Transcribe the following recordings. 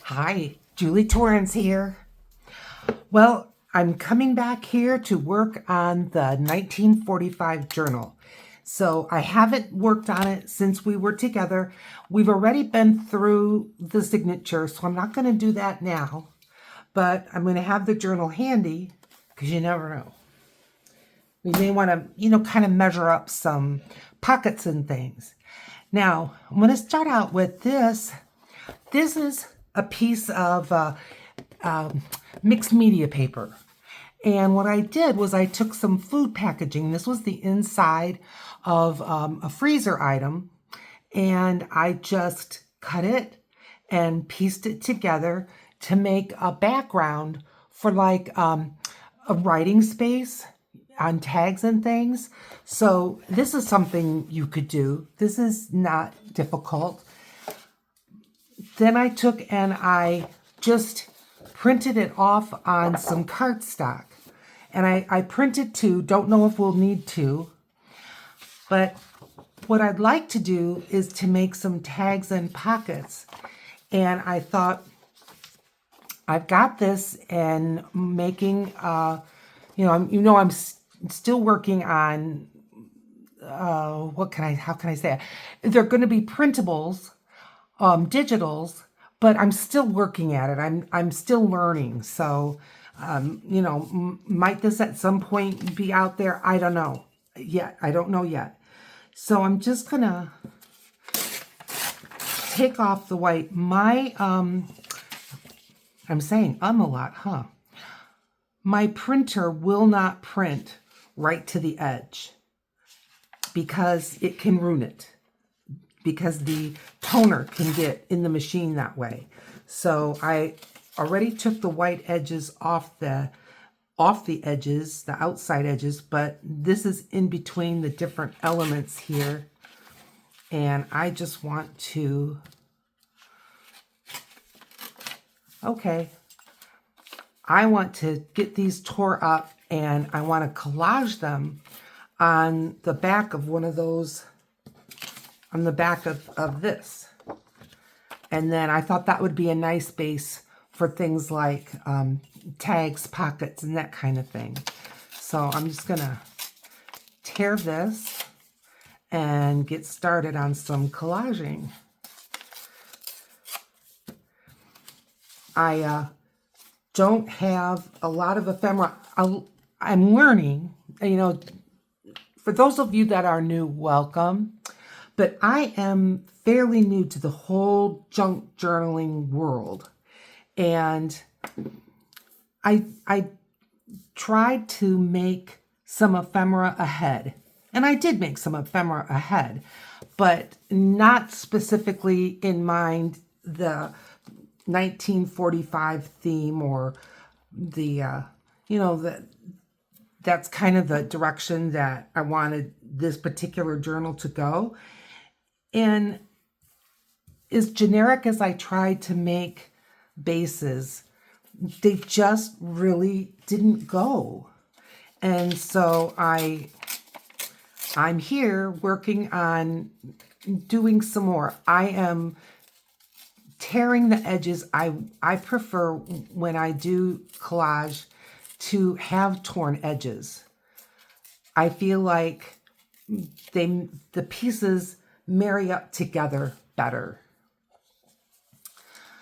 Hi, Julie Torrance here. Well, I'm coming back here to work on the 1945 journal. So I haven't worked on it since we were together. We've already been through the signature, so I'm not going to do that now. But I'm going to have the journal handy because you never know. We may want to, kind of measure up some pockets and things. Now, I'm going to start out with this. This is a piece of mixed media paper. And what I did was I took some food packaging. This was the inside of a freezer item. And I just cut it and pieced it together to make a background for like a writing space on tags and things. So this is something you could do. This is not difficult. Then I took and I just printed it off on some cardstock. And I printed two, don't know if we'll need to. But what I'd like to do is to make some tags and pockets. And I thought, I've got this and making, I'm still working on, how can I say it? They're going to be printables, digitals, but I'm still working at it. I'm still learning. So, might this at some point be out there? I don't know yet. I don't know yet. So I'm just going to take off the white. I'm saying a lot, huh? My printer will not print right to the edge because it can ruin it, because the toner can get in the machine that way. So I already took the white edges off the edges, the outside edges, but this is in between the different elements here. And I just want to, I want to get these tore up and I want to collage them on the back of one of those, on the back of this. And then I thought that would be a nice base for things like tags, pockets, and that kind of thing. So I'm just gonna tear this and get started on some collaging. I don't have a lot of ephemera. I'm learning, for those of you that are new, welcome. But I am fairly new to the whole junk journaling world. And I tried to make some ephemera ahead. And I did make some ephemera ahead, but not specifically in mind the 1945 theme or that's kind of the direction that I wanted this particular journal to go. And as generic as I tried to make bases, they just really didn't go. And so I'm here working on doing some more. I am tearing the edges. I prefer when I do collage to have torn edges. I feel like the pieces marry up together better.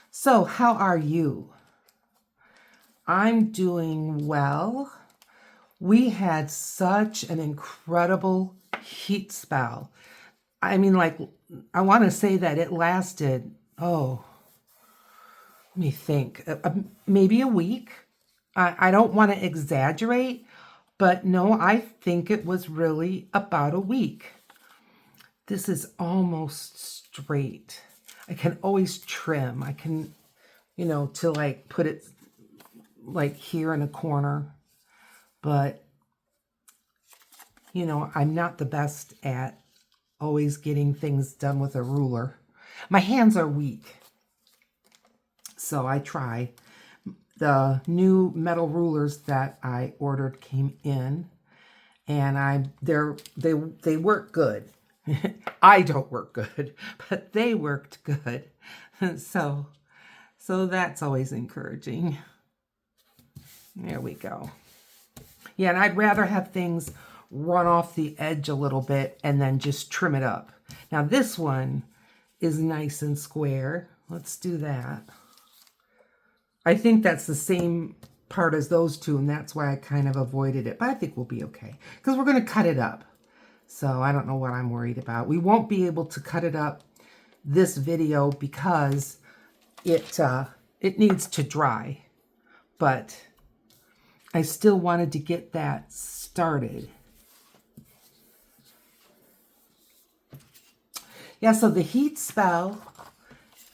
So, how are you? I'm doing well. We had such an incredible heat spell. I mean, I want to say that it lasted, let me think, maybe a week. I don't want to exaggerate, but no, I think it was really about a week. This is almost straight. I can always trim. I can, to put it here in a corner. But, I'm not the best at always getting things done with a ruler. My hands are weak. So I try. The new metal rulers that I ordered came in and they work good. I don't work good, but they worked good. So So that's always encouraging. There we go. Yeah, and I'd rather have things run off the edge a little bit and then just trim it up. Now this one is nice and square. Let's do that. I think that's the same part as those two, and that's why I kind of avoided it. But I think we'll be okay because we're going to cut it up. So I don't know what I'm worried about. We won't be able to cut it up this video because it needs to dry. But I still wanted to get that started. Yeah, so the heat spell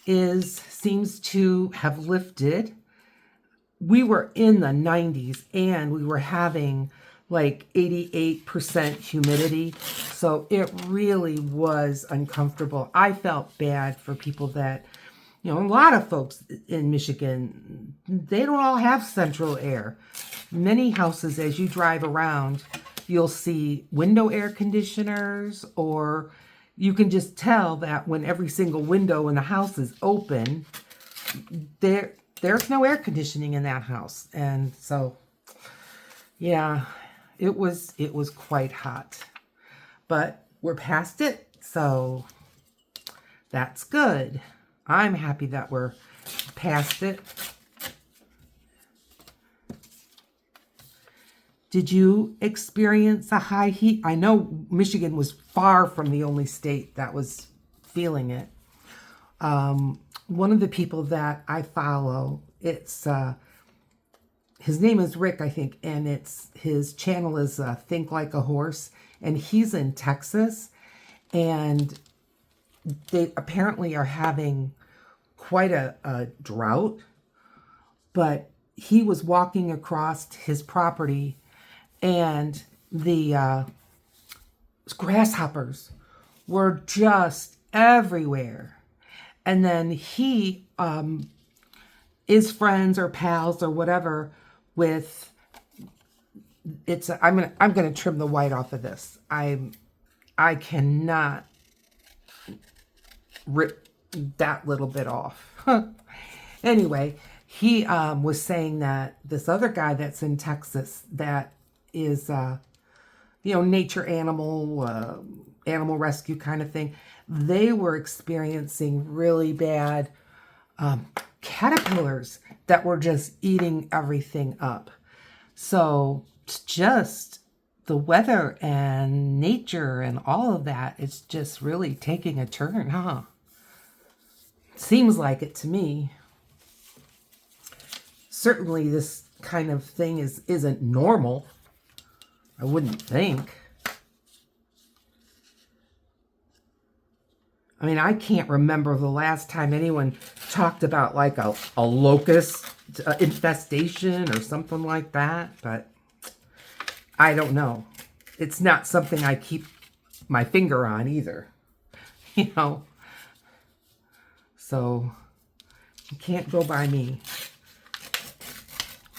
seems to have lifted. We were in the 90s and we were having like 88% humidity. So it really was uncomfortable. I felt bad for people that, you know, a lot of folks in Michigan, they don't all have central air. Many houses, as you drive around, you'll see window air conditioners, or you can just tell that when every single window in the house is open, there's no air conditioning in that house. And so, yeah, it was quite hot. But we're past it, so that's good. I'm happy that we're past it. Did you experience a high heat? I know Michigan was far from the only state that was feeling it. One of the people that I follow, it's his name is Rick, I think, and his channel is Think Like a Horse, and he's in Texas, and they apparently are having quite a drought, but he was walking across his property and the grasshoppers were just everywhere. And then he is friends or pals or whatever with I'm gonna trim the white off of this. I cannot rip that little bit off. Anyway, he was saying that this other guy that's in Texas that is nature animal rescue kind of thing, they were experiencing really bad caterpillars that were just eating everything up. So it's just the weather and nature and all of that, it's just really taking a turn, huh? Seems like it to me. Certainly this kind of thing isn't normal, I wouldn't think. I mean, I can't remember the last time anyone talked about like a locust infestation or something like that, but I don't know. It's not something I keep my finger on either, you know. So you can't go by me.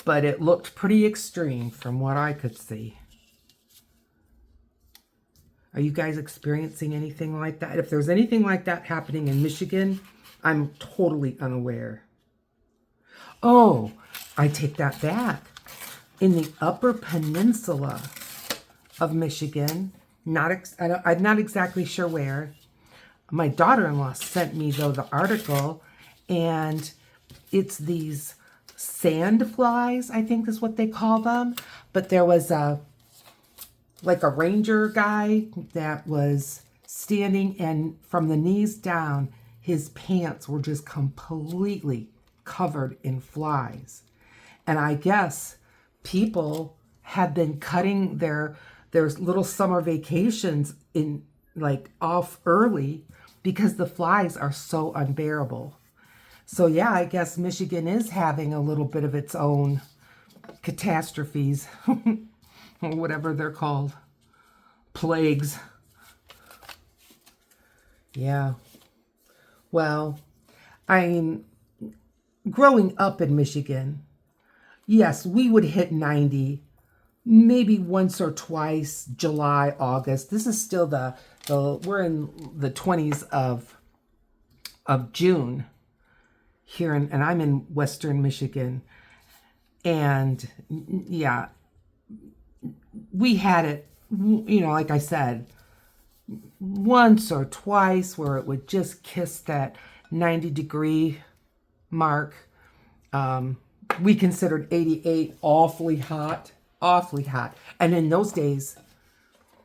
But it looked pretty extreme from what I could see. Are you guys experiencing anything like that? If there's anything like that happening in Michigan, I'm totally unaware. Oh, I take that back. In the Upper Peninsula of Michigan, I'm not exactly sure where. My daughter-in-law sent me, though, the article, and it's these sand flies, I think is what they call them. But there was a ranger guy that was standing, and from the knees down, his pants were just completely covered in flies. And I guess people have been cutting their little summer vacations in off early because the flies are so unbearable. So yeah, I guess Michigan is having a little bit of its own catastrophes or whatever they're called. Plagues. Yeah. Well, I mean, growing up in Michigan, yes, we would hit 90 maybe once or twice, July, August. This is still we're in the 20s of June here and I'm in Western Michigan. And yeah, we had it, like I said, once or twice where it would just kiss that 90-degree mark. We considered 88 awfully hot, awfully hot. And in those days,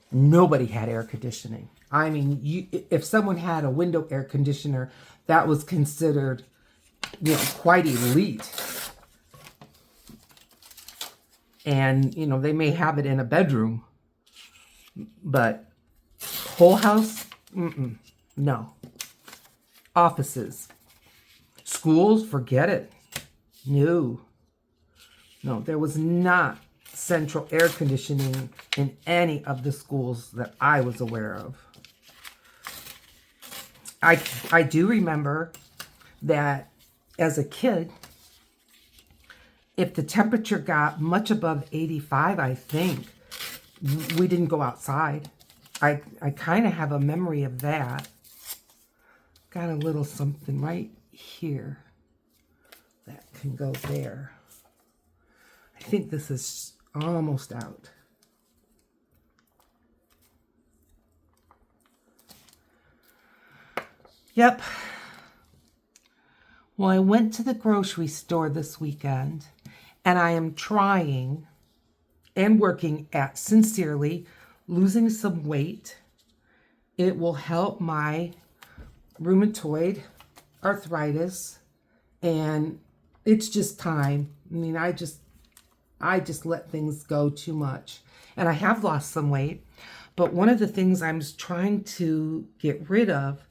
nobody had air conditioning. I mean, if someone had a window air conditioner, that was considered, quite elite. And, they may have it in a bedroom, but whole house, no. Offices, schools, forget it. No, there was not central air conditioning in any of the schools that I was aware of. I do remember that as a kid, if the temperature got much above 85, I think, we didn't go outside. I kind of have a memory of that. Got a little something right here that can go there. I think this is almost out. Yep. Well, I went to the grocery store this weekend, and I am trying and working at sincerely losing some weight. It will help my rheumatoid arthritis, and it's just time. I mean, I just let things go too much. And I have lost some weight, but one of the things I'm trying to get rid of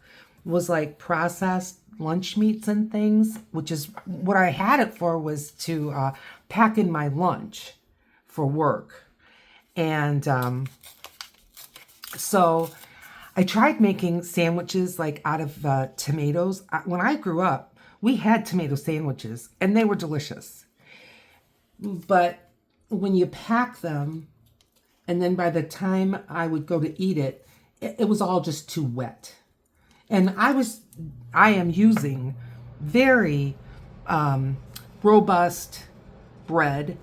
was like processed lunch meats and things, which is what I had it for, was to pack in my lunch for work. And so I tried making sandwiches like out of tomatoes. When I grew up, we had tomato sandwiches and they were delicious. But when you pack them, and then by the time I would go to eat it, it was all just too wet. And I am using very robust bread,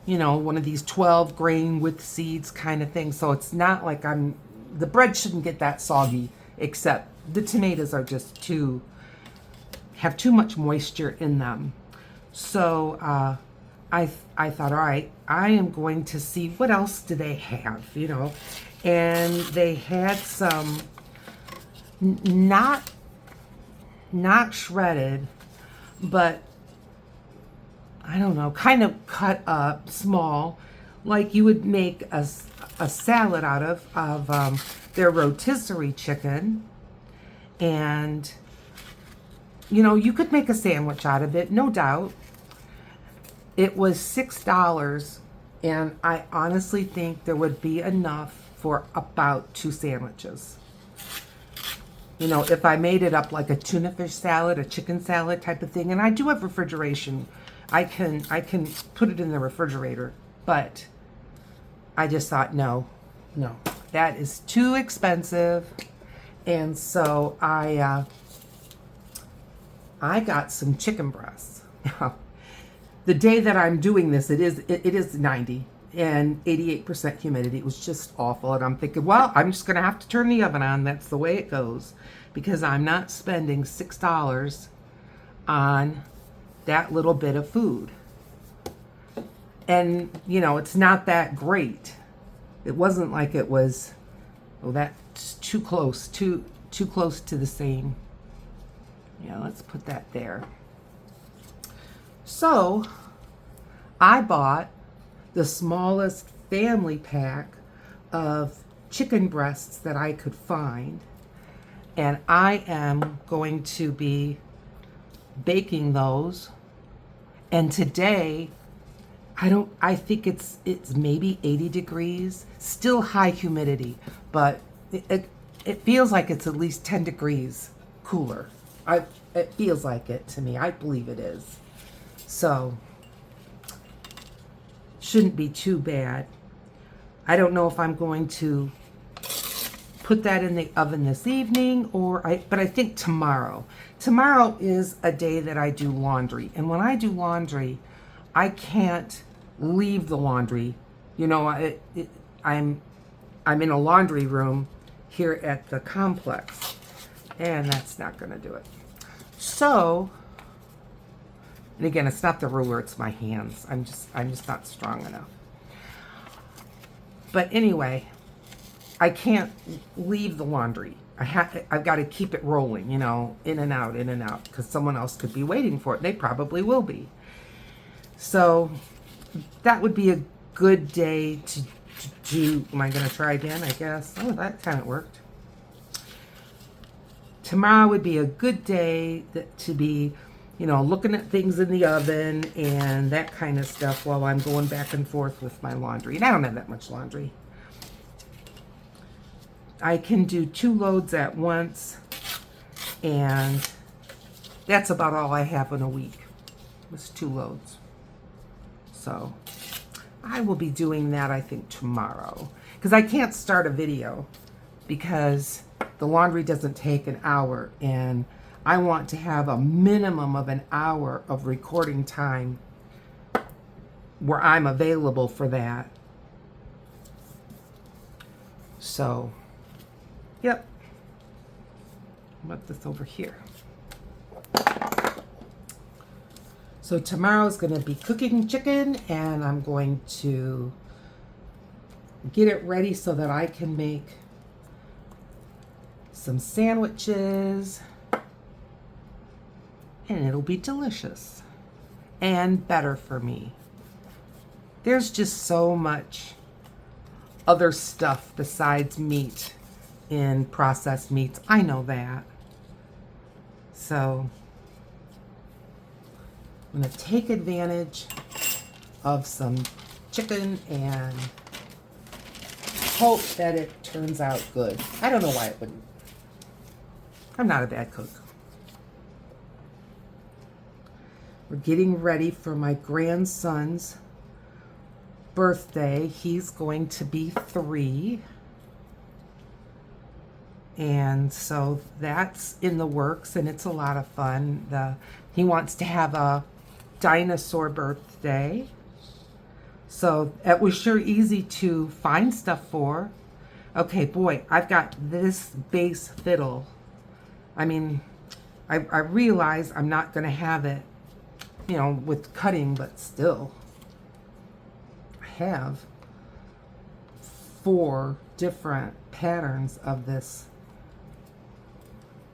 one of these 12 grain with seeds kind of thing. So it's not like the bread shouldn't get that soggy, except the tomatoes are just have too much moisture in them. So I thought, all right, I am going to see what else do they have, and they had some not shredded, but I don't know, kind of cut up small, like you would make a salad out of their rotisserie chicken. And, you could make a sandwich out of it, no doubt. It was $6, and I honestly think there would be enough for about 2 sandwiches. If I made it up like a tuna fish salad, a chicken salad type of thing, and I do have refrigeration, I can put it in the refrigerator, but I just thought, no, that is too expensive. And so I got some chicken breasts. The day that I'm doing this, it is 90 and 88% humidity. It was just awful. And I'm thinking, well, I'm just going to have to turn the oven on. That's the way it goes, because I'm not spending $6 on that little bit of food. And, it's not that great. It wasn't like it was, that's too close to the same. Yeah, let's put that there. So I bought the smallest family pack of chicken breasts that I could find, and I am going to be baking those. And today, I think it's maybe 80 degrees, still high humidity, but it feels like it's at least 10 degrees cooler. It feels like it to me. I believe it is. So shouldn't be too bad. I don't know if I'm going to put that in the oven this evening, but I think tomorrow. Tomorrow is a day that I do laundry. And when I do laundry, I can't leave the laundry. You know, I'm in a laundry room here at the complex, and that's not going to do it. So, and again, it's not the ruler, it's my hands. I'm just not strong enough. But anyway, I can't leave the laundry. I've got to keep it rolling, you know, in and out, because someone else could be waiting for it. They probably will be. So that would be a good day to do. Am I going to try again, I guess? Oh, that kind of worked. Tomorrow would be a good day to be, you know, looking at things in the oven and that kind of stuff while I'm going back and forth with my laundry. And I don't have that much laundry. I can do 2 loads at once, and that's about all I have in a week. It's 2 loads. So I will be doing that, I think, tomorrow. Because I can't start a video because the laundry doesn't take an hour, and I want to have a minimum of an hour of recording time where I'm available for that. So, yep. I'll put this over here. So tomorrow's going to be cooking chicken, and I'm going to get it ready so that I can make some sandwiches, and it'll be delicious and better for me. There's just so much other stuff besides meat in processed meats. I know that. So I'm going to take advantage of some chicken and hope that it turns out good. I don't know why it wouldn't. I'm not a bad cook. We're getting ready for my grandson's birthday. He's going to be 3. And so that's in the works, and it's a lot of fun. He wants to have a dinosaur birthday. So it was sure easy to find stuff for. Okay, boy, I've got this bass fiddle. I mean, I realize I'm not going to have it, you know, with cutting, but still. I have 4 different patterns of this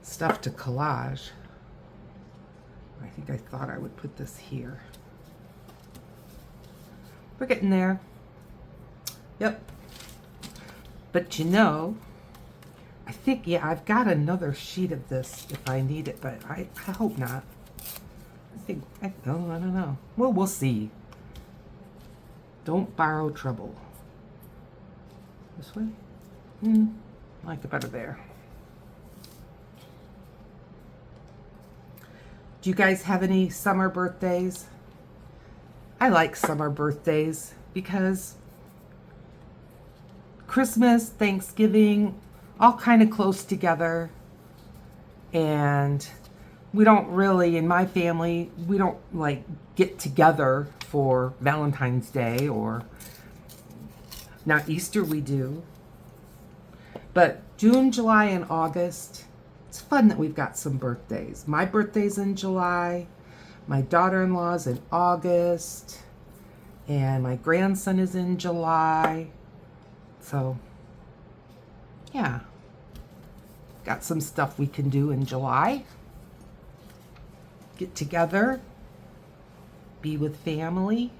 stuff to collage. I think I thought I would put this here. We're getting there. Yep. But you know, I think, yeah, I've got another sheet of this if I need it, but I hope not. I don't know. Well, we'll see. Don't borrow trouble. This way? I like it better there. Do you guys have any summer birthdays? I like summer birthdays because Christmas, Thanksgiving, all kind of close together. And we don't really, in my family, we don't like get together for Valentine's Day, or now Easter we do. But June, July, and August, it's fun that we've got some birthdays. My birthday's in July, my daughter-in-law's in August, and my grandson is in July. So, yeah, got some stuff we can do in July. Get together, be with family.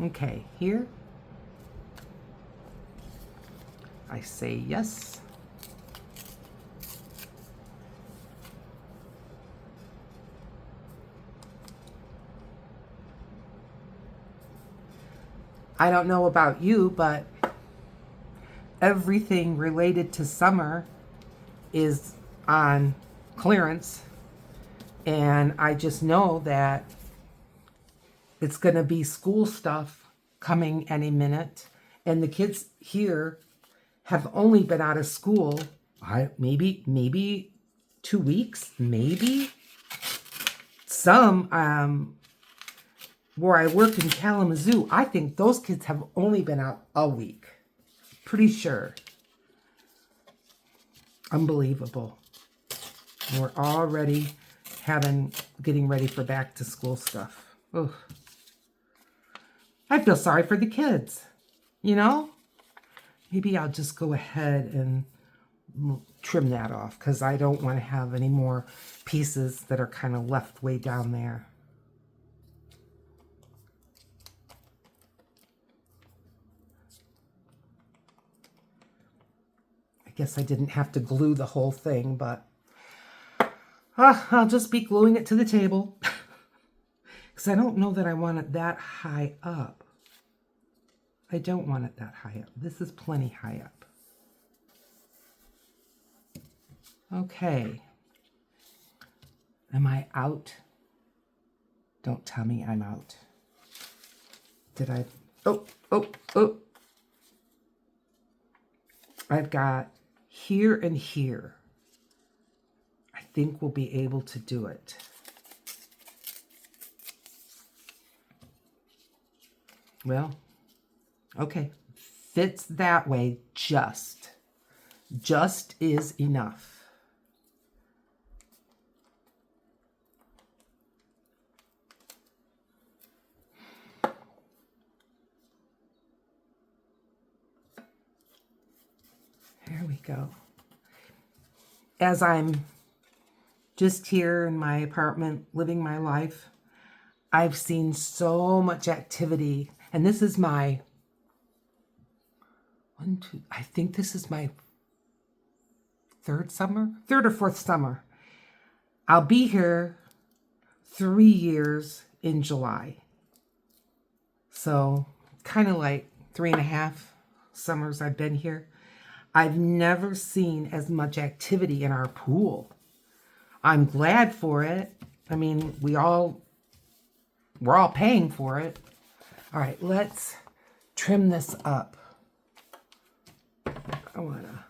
Okay, here I say yes. I don't know about you, but everything related to summer is on clearance. And I just know that it's going to be school stuff coming any minute. And the kids here have only been out of school, maybe 2 weeks, maybe. Some, where I work in Kalamazoo, I think those kids have only been out a week. Pretty sure. Unbelievable. We're already getting ready for back to school stuff. Ugh. I feel sorry for the kids, you know? Maybe I'll just go ahead and trim that off because I don't want to have any more pieces that are kind of left way down there. I guess I didn't have to glue the whole thing, but I'll just be gluing it to the table because I don't know that I want it that high up. I don't want it that high up. This is plenty high up. Okay. Am I out? Don't tell me I'm out. Did I? Oh. I've got here and here. I think we'll be able to do it. Well, okay. Fits that way just. Just is enough. There we go. As I'm just here in my apartment living my life, I've seen so much activity. And this is my I think this is my third or fourth summer. I'll be here 3 years in July. So kind of like 3.5 summers I've been here. I've never seen as much activity in our pool. I'm glad for it. I mean, we're all paying for it. All right, let's trim this up. I want a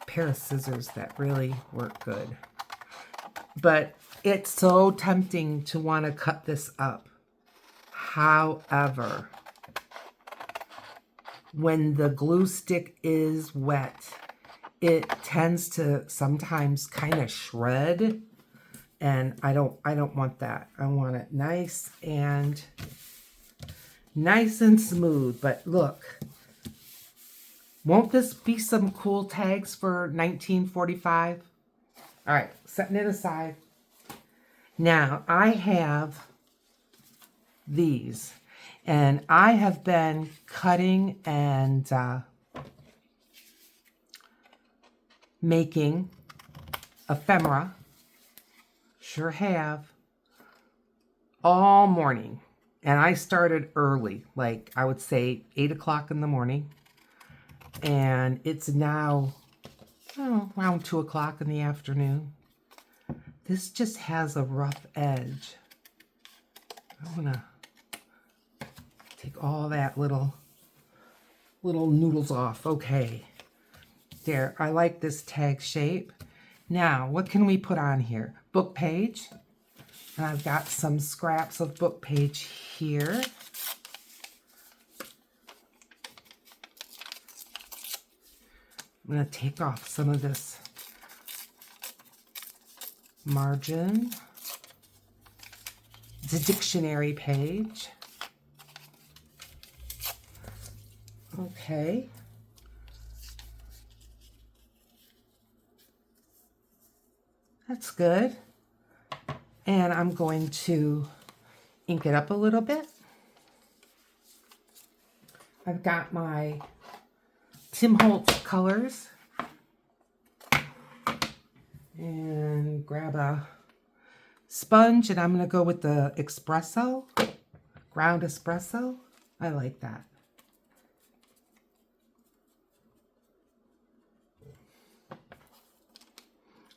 pair of scissors that really work good. But it's so tempting to want to cut this up. However, when the glue stick is wet, it tends to sometimes kind of shred, and I don't want that. I want it nice and smooth. But look, won't this be some cool tags for 1945? All right, setting it aside. Now I have these. And I have been cutting and making ephemera. Sure have. All morning. And I started early, like I would say 8 o'clock in the morning. And it's now around 2 o'clock in the afternoon. This just has a rough edge. I want to take all that little noodles off. Okay. There, I like this tag shape. Now, what can we put on here? Book page. And I've got some scraps of book page here. I'm going to take off some of this margin. It's a dictionary page. Okay. That's good. And I'm going to ink it up a little bit. I've got my Tim Holtz colors. And grab a sponge, and I'm going to go with the espresso, ground espresso. I like that.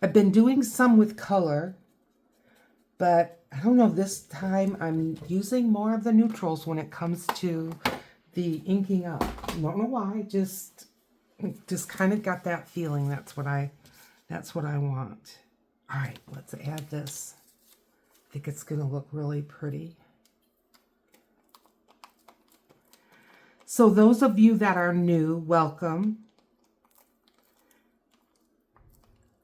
I've been doing some with color, but I don't know, this time I'm using more of the neutrals when it comes to the inking up. I don't know why, just kind of got that feeling. That's what I want. All right, let's add this. I think it's going to look really pretty. So those of you that are new, welcome.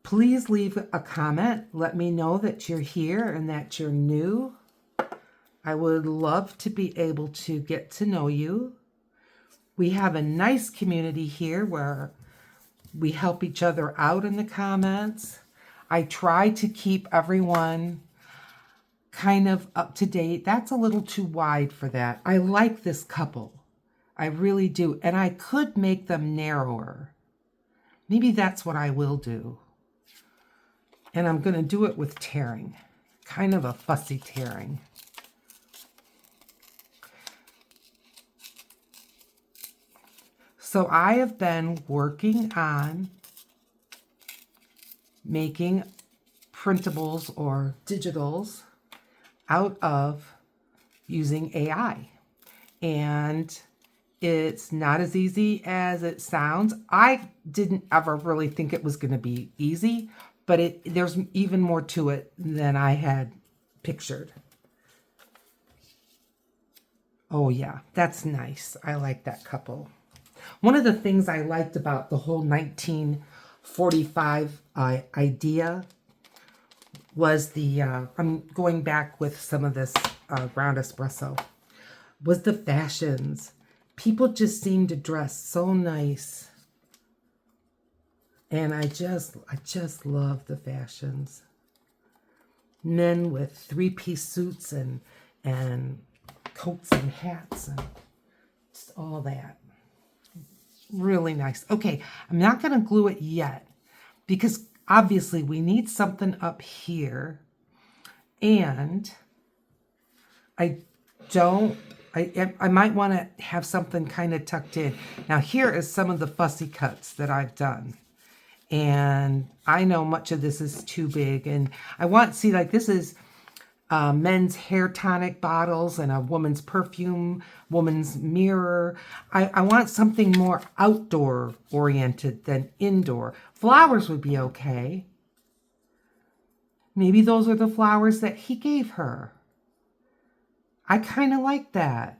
Please leave a comment. Let me know that you're here and that you're new. I would love to be able to get to know you. We have a nice community here where we help each other out in the comments. I try to keep everyone kind of up to date. That's a little too wide for that. I like this couple. I really do. And I could make them narrower. Maybe that's what I will do. And I'm going to do it with tearing. Kind of a fussy tearing. So I have been working on making printables or digitals out of using AI. And it's not as easy as it sounds. I didn't ever really think it was going to be easy, but there's even more to it than I had pictured. Oh yeah, that's nice. I like that couple. One of the things I liked about the whole 1945 idea was I'm going back with some of this ground espresso, was the fashions. People just seem to dress so nice. And I just love the fashions. Men with three-piece suits and coats and hats and just all that. Really nice. Okay, I'm not going to glue it yet because obviously we need something up here. And I might want to have something kind of tucked in. Now here is some of the fussy cuts that I've done. And I know much of this is too big. And I want, see, like this is men's hair tonic bottles and a woman's perfume, woman's mirror. I want something more outdoor oriented than indoor. Flowers would be okay. Maybe those are the flowers that he gave her. I kind of like that.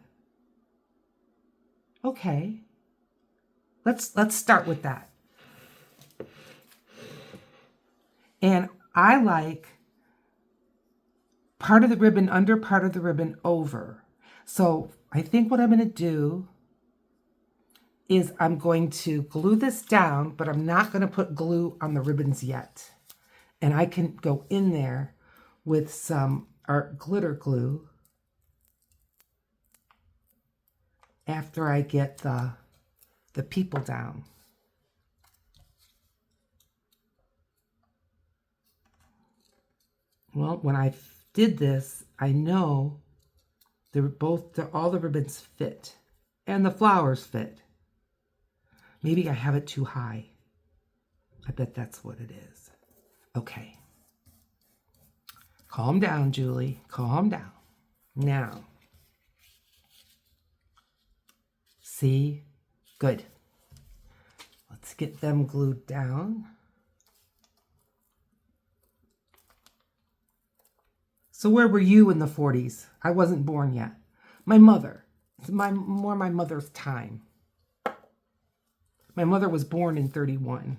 Okay. Let's start with that. And I like part of the ribbon under, part of the ribbon over. So I think what I'm going to do is I'm going to glue this down, but I'm not going to put glue on the ribbons yet. And I can go in there with some art glitter glue after I get the people down. Well, when I did this, I know all the ribbons fit and the flowers fit. Maybe I have it too high. I bet that's what it is. Okay. Calm down, Julie. Calm down. Now. See? Good. Let's get them glued down. So where were you in the 40s? I wasn't born yet. My mother. It's more my mother's time. My mother was born in 31.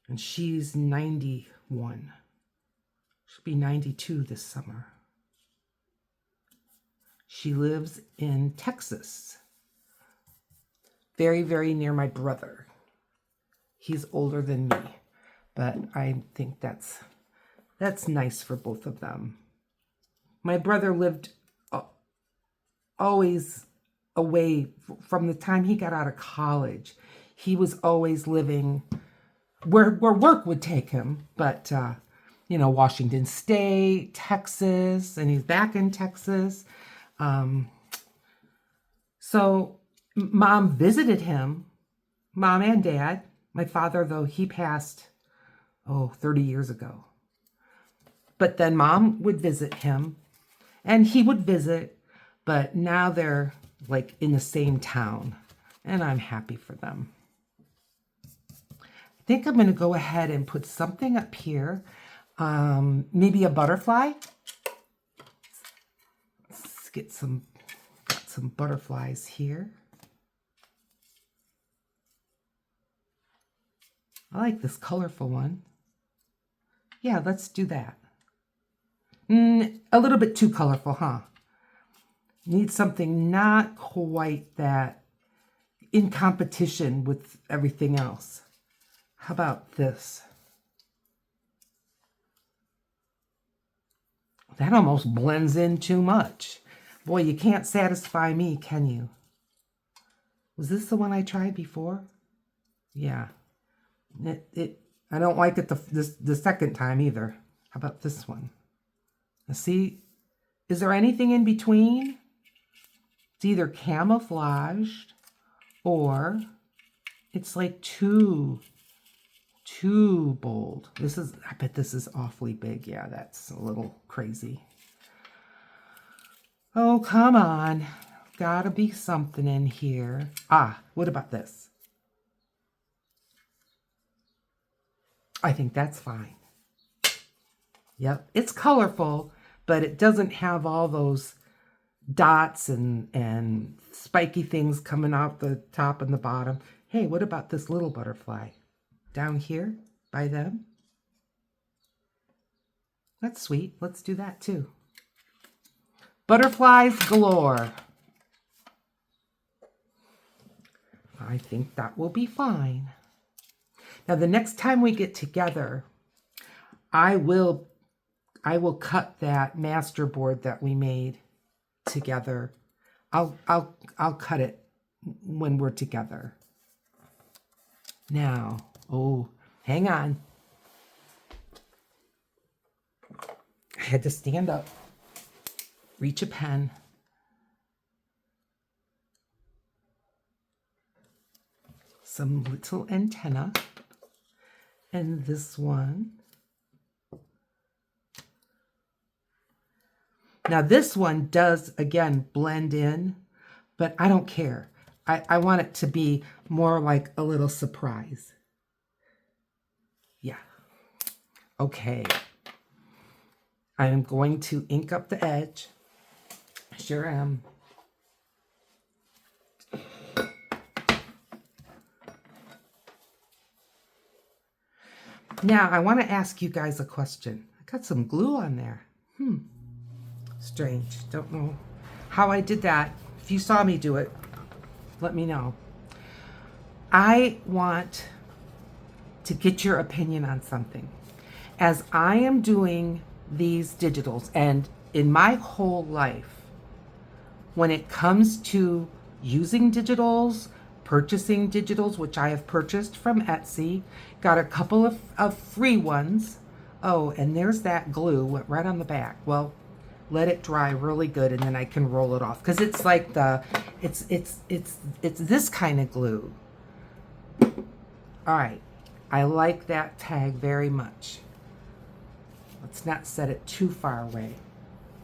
And she's 91. She'll be 92 this summer. She lives in Texas. Very, very near my brother. He's older than me. But I think that's nice for both of them. My brother lived always away from the time he got out of college. He was always living where work would take him, but Washington State, Texas, and he's back in Texas. So Mom visited him, Mom and Dad. My father, though, he passed 30 years ago. But then Mom would visit him, and he would visit, but now they're like in the same town, and I'm happy for them. I think I'm going to go ahead and put something up here, maybe a butterfly. Let's get got some butterflies here. I like this colorful one. Yeah, let's do that. A little bit too colorful, huh? Need something not quite that in competition with everything else. How about this? That almost blends in too much. Boy, you can't satisfy me, can you? Was this the one I tried before? Yeah. I don't like it the second time either. How about this one? Let's see, is there anything in between? It's either camouflaged or it's like too bold. I bet this is awfully big. Yeah, that's a little crazy. Oh, come on. Gotta be something in here. Ah, what about this? I think that's fine. Yep, it's colorful, but it doesn't have all those dots and spiky things coming out the top and the bottom. Hey, what about this little butterfly down here by them? That's sweet. Let's do that too. Butterflies galore. I think that will be fine. Now, the next time we get together, I will cut that master board that we made together. I'll cut it when we're together. Now, oh, hang on. I had to stand up, reach a pen. Some little antenna. And this one. Now this one does, again, blend in, but I don't care. I want it to be more like a little surprise. Yeah. Okay. I am going to ink up the edge. Sure am. Now, I want to ask you guys a question. I got some glue on there. Strange. Don't know how I did that. If you saw me do it, let me know. I want to get your opinion on something. As I am doing these digitals, and in my whole life, when it comes to using digitals, purchasing digitals, which I have purchased from Etsy, got a couple of free ones. Oh, and there's that glue went right on the back. Well, let it dry really good and then I can roll it off, because it's like it's this kind of glue. All right, I like that tag very much. Let's not set it too far away.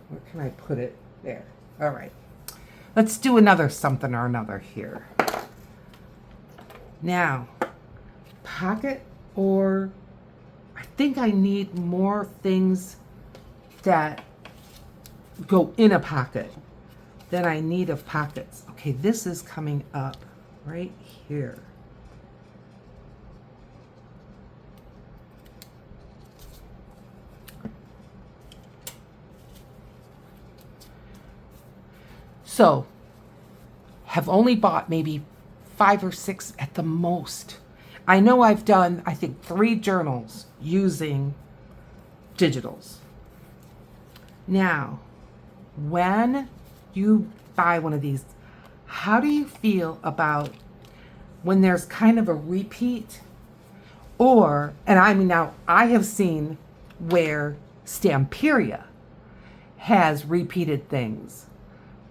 Where can I put it? There. All right. Let's do another something or another here. Now, pocket, or I think I need more things that go in a pocket than I need of pockets. Okay, this is coming up right here. So, have only bought maybe 5 or 6 at the most. I know I've done, I think, 3 journals using digitals. Now, when you buy one of these, how do you feel about when there's kind of a repeat? Or, and I mean, now I have seen where Stamperia has repeated things.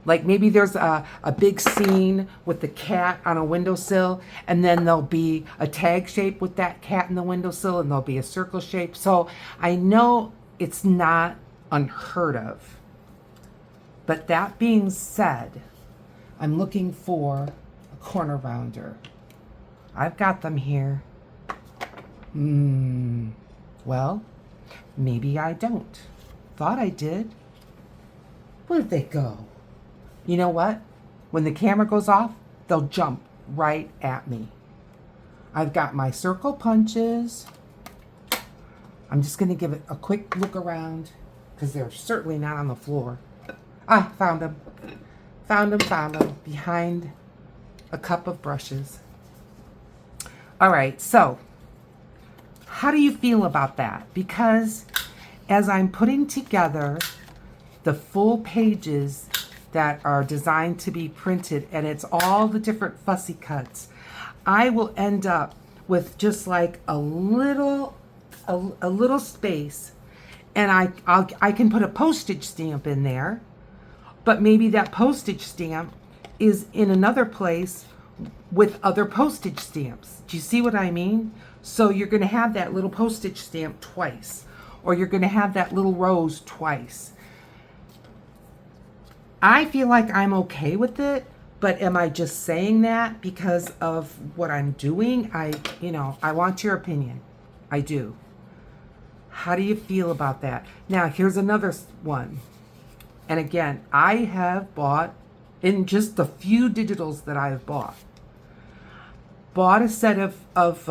Like maybe there's a big scene with the cat on a windowsill, and then there'll be a tag shape with that cat in the windowsill, and there'll be a circle shape. So I know it's not unheard of. But that being said, I'm looking for a corner rounder. I've got them here. Well, maybe I don't. Thought I did. Where'd they go? You know what? When the camera goes off, they'll jump right at me. I've got my circle punches. I'm just going to give it a quick look around because they're certainly not on the floor. Ah, found them. Found them behind a cup of brushes. All right, so how do you feel about that? Because as I'm putting together the full pages that are designed to be printed, and it's all the different fussy cuts, I will end up with just like a little space, and I can put a postage stamp in there, but maybe that postage stamp is in another place with other postage stamps. Do you see what I mean? So you're going to have that little postage stamp twice, or you're going to have that little rose twice. I feel like I'm okay with it, but am I just saying that because of what I'm doing? I want your opinion. I do. How do you feel about that? Now, here's another one. And again, I have bought, in just the few digitals that I've bought a set of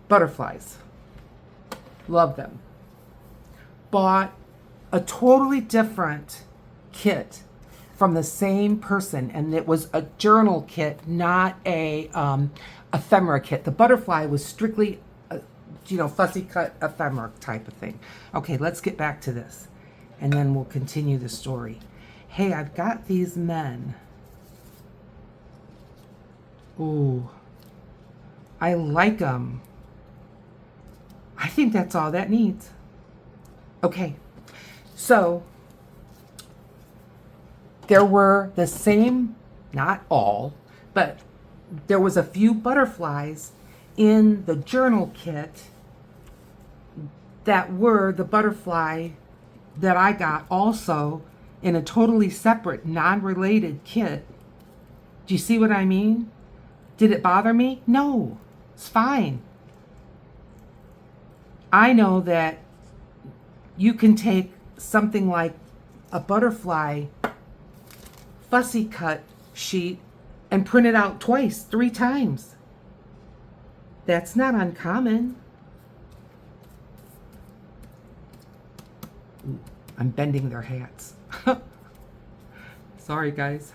butterflies. Love them. Bought a totally different kit from the same person, and it was a journal kit, not a ephemera kit. The butterfly was strictly fussy cut ephemera type of thing. Okay, let's get back to this, and then we'll continue the story. Hey, I've got these men. Ooh, I like them. I think that's all that needs. Okay, so there were the same, not all, but there was a few butterflies in the journal kit that were the butterfly that I got also in a totally separate, non-related kit. Do you see what I mean? Did it bother me? No, it's fine. I know that you can take something like a butterfly fussy cut sheet and print it out twice, 3 times. That's not uncommon. Ooh, I'm bending their hats. Sorry, guys.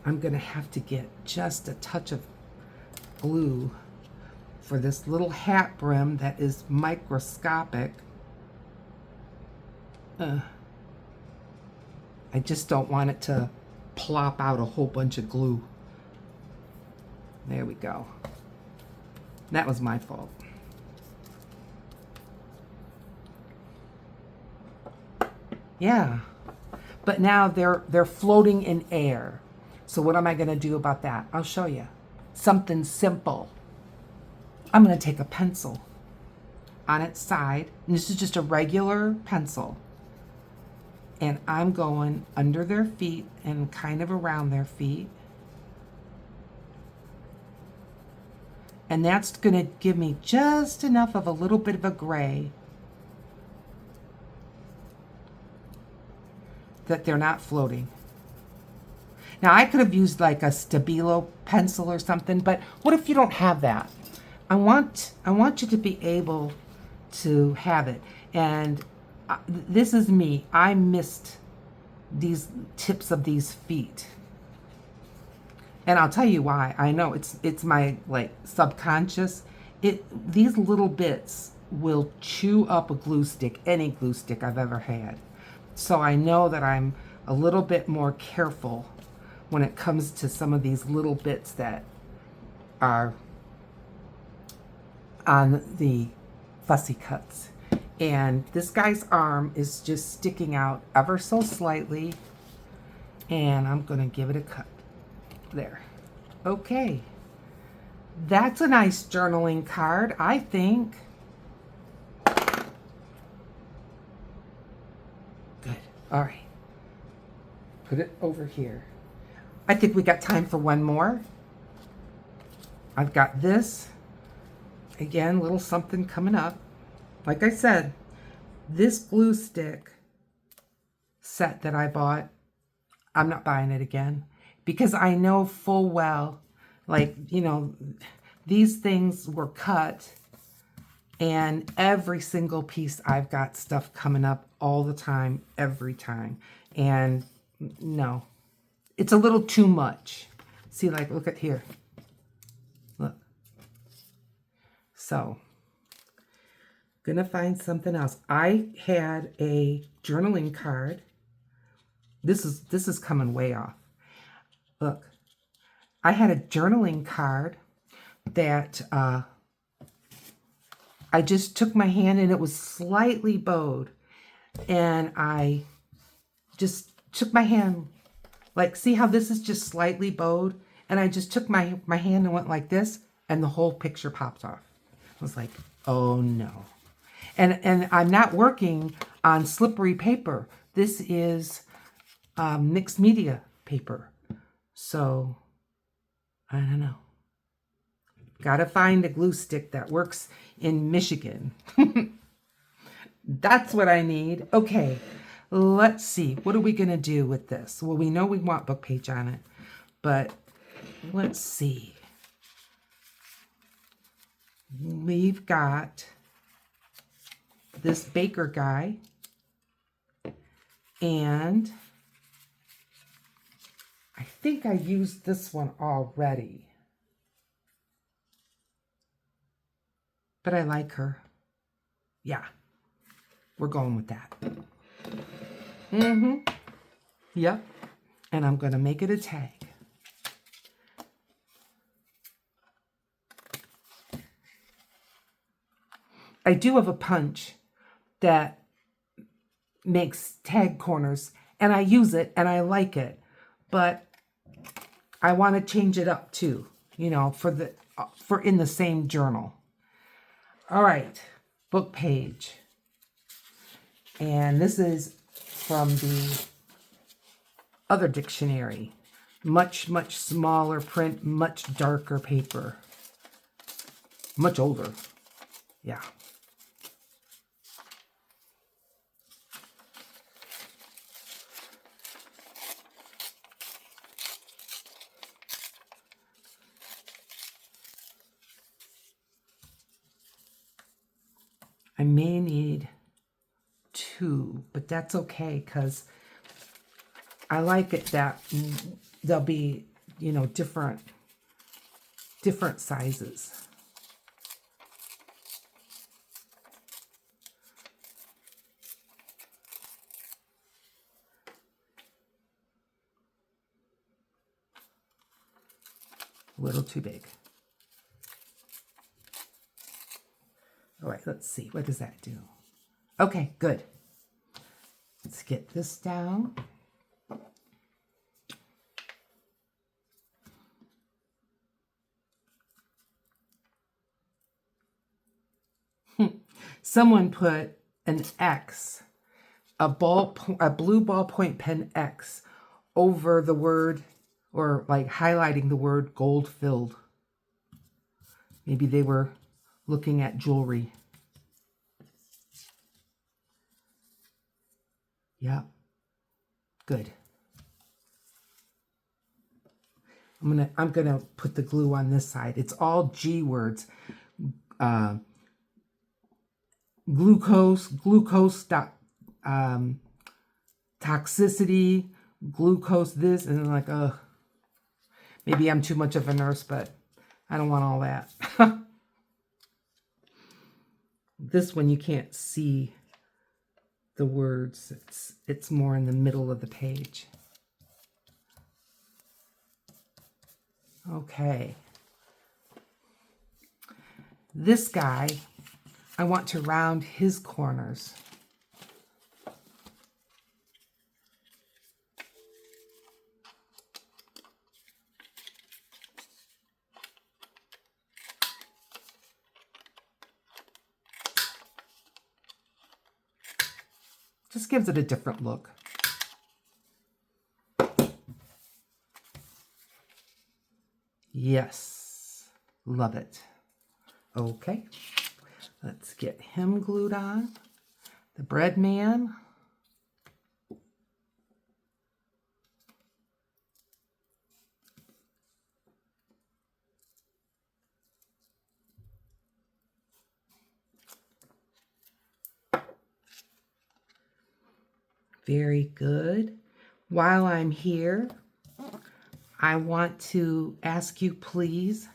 I'm going to have to get just a touch of glue for this little hat brim that is microscopic. I just don't want it to plop out a whole bunch of glue. There we go. That was my fault. Yeah, but now they're floating in air. So what am I going to do about that? I'll show you. Something simple. I'm going to take a pencil on its side, and this is just a regular pencil, and I'm going under their feet and kind of around their feet. And that's going to give me just enough of a little bit of a gray that they're not floating. Now, I could have used like a Stabilo pencil or something, but what if you don't have that? I want you to be able to have it. And this is me. I missed these tips of these feet. And I'll tell you why. I know it's my like subconscious. These little bits will chew up a glue stick, any glue stick I've ever had. So I know that I'm a little bit more careful when it comes to some of these little bits that are on the fussy cuts. And this guy's arm is just sticking out ever so slightly, and I'm gonna give it a cut. There. Okay. That's a nice journaling card, I think. All right. Put it over here. I think we got time for one more. I've got this. Again, little something coming up. Like I said, this glue stick set that I bought, I'm not buying it again because I know full well, like, you know, these things were cut and every single piece I've got stuff coming up all the time, every time. And no, it's a little too much. See, like, look at here. Look. So, gonna find something else. I had a journaling card. This is coming way off. Look, I had a journaling card that I just took my hand and it was slightly bowed, and I just took my hand, like, see how this is just slightly bowed, and I just took my hand and went like this, and the whole picture popped off. I was like, oh no. And I'm not working on slippery paper. This is mixed media paper. So, I don't know. Gotta find a glue stick that works in Michigan. That's what I need. Okay, let's see. What are we gonna do with this? Well, we know we want book page on it, but let's see. We've got this baker guy, and I think I used this one already. But I like her. Yeah, we're going with that. Yep. And I'm going to make it a tag. I do have a punch that makes tag corners, and I use it and I like it, but I want to change it up too, you know, for in the same journal. All right, book page. And this is from the other dictionary. Much, much smaller print, much darker paper. Much older. Yeah. I may need 2, but that's okay because I like it that they'll be, you know, different sizes. A little too big. All right, let's see. What does that do? Okay, good. Let's get this down. Someone put an X, a blue ballpoint pen X over the word, or like highlighting the word gold filled. Maybe they were looking at jewelry. Yeah, good. I'm gonna put the glue on this side. It's all G words. Glucose, toxicity, glucose this, and I'm like, ugh. Maybe I'm too much of a nurse, but I don't want all that. This one you can't see the words. It's more in the middle of the page. Okay. This guy, I want to round his corners. Just gives it a different look. Yes, love it. Okay, let's get him glued on. The bread man. Very good. While I'm here, I want to ask you please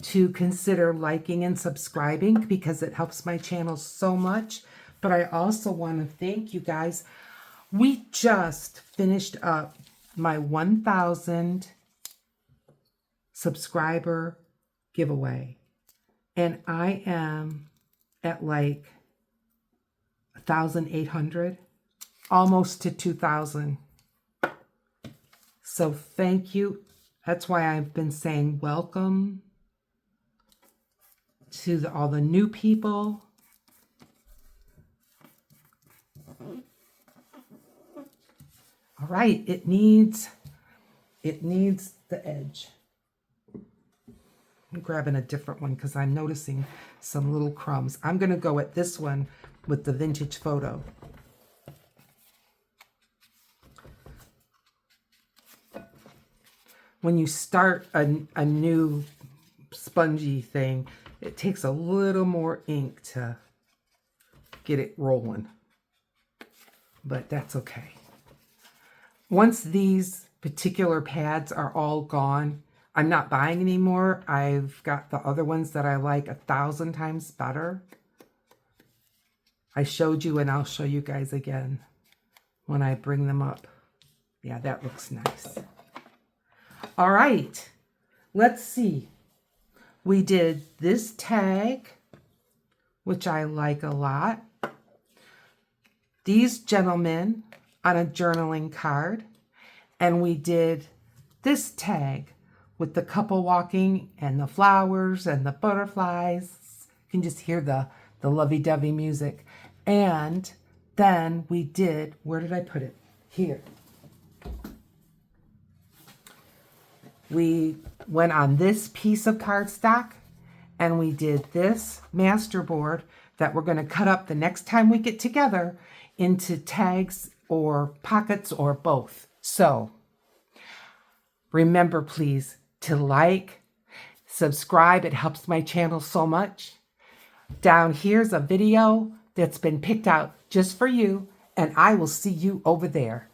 to consider liking and subscribing because it helps my channel so much. But I also want to thank you guys. We just finished up my 1,000 subscriber giveaway. And I am at like 1,800, almost to 2,000. So thank you. That's why I've been saying welcome to all the new people. All right, it needs the edge. I'm grabbing a different one because I'm noticing some little crumbs. I'm going to go at this one with the vintage photo. When you start a new spongy thing, it takes a little more ink to get it rolling, but that's okay. Once these particular pads are all gone, I'm not buying anymore. I've got the other ones that I like 1,000 times better. I showed you and I'll show you guys again when I bring them up. Yeah, that looks nice. All right, let's see. We did this tag, which I like a lot. These gentlemen on a journaling card. And we did this tag with the couple walking and the flowers and the butterflies. You can just hear the lovey-dovey music. And then we did, where did I put it? Here. We went on this piece of cardstock and we did this masterboard that we're going to cut up the next time we get together into tags or pockets or both. So remember, please, to like, subscribe. It helps my channel so much. Down here's a video that's been picked out just for you, and I will see you over there.